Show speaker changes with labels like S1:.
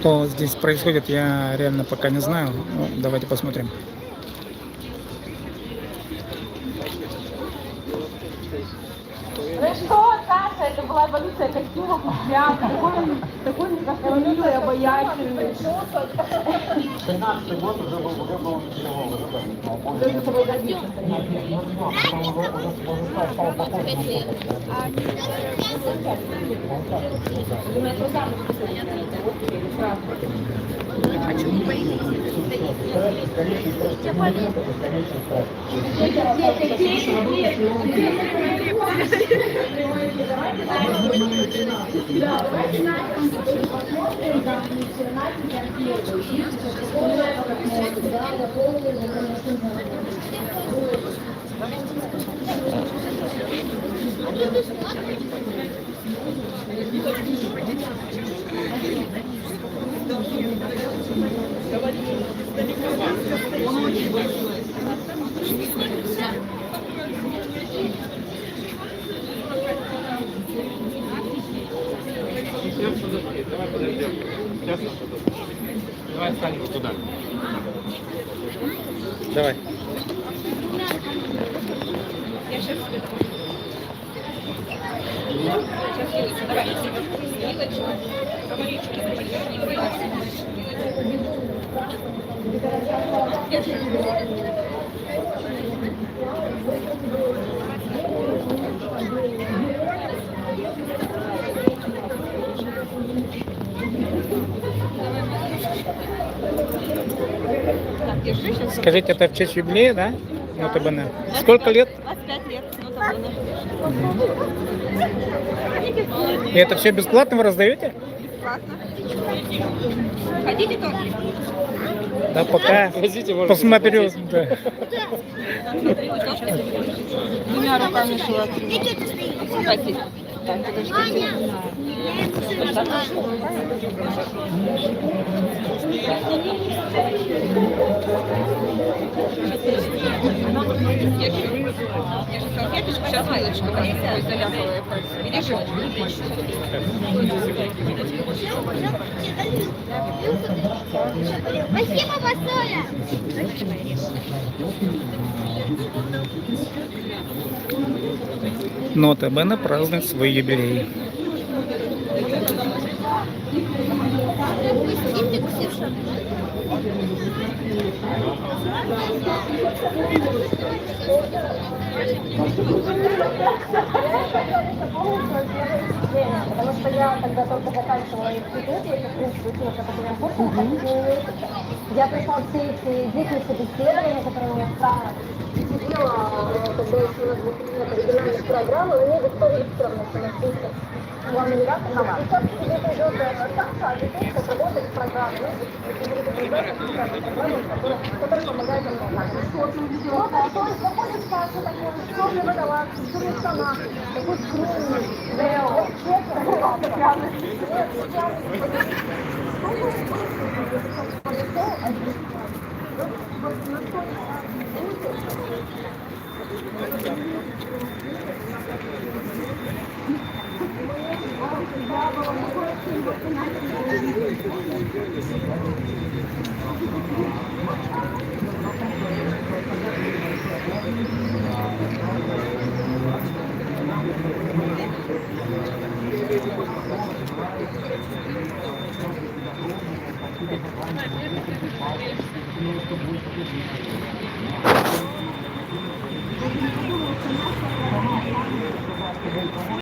S1: Что здесь происходит, я реально пока не знаю. Ну, давайте посмотрим.
S2: Ну что, Саша, это была эволюция костюма Кузьмяка. Такой некрасивый, обаятельный.
S3: 13-й год уже был ничего.
S4: Давай подождем. Сейчас. Давай встань вот туда. Давай.
S2: Я сейчас
S1: Скажите, это в честь юбилея, да? Нота Бене. Сколько лет?
S2: 25 лет. Нота Бене.
S1: И это все бесплатно вы раздаете?
S2: Бесплатно. Хотите тоже?
S1: Да, пока посмотрю. Да.
S2: Двумя руками шла. Хотите? Так, подождите. Я же салфеточку, сейчас вилочку, такой заляпала. Видишь?
S5: Спасибо большое!
S1: Нота Бене празднует свой юбилей.
S5: Потому что я тогда только заканчивала институт, я в принципе училась на последнем курсе. Я пришла все эти длительные собеседования, которые у меня сидела, когда еще у нас была региональная программа, но мне Виктория Викторовна самостоятельно. Главный редактор. И как тебе идет Саша, как работает в программе, который помогает нам вот, то есть заходит Саша такой, черный водолаз, черный штанах, такой скромный,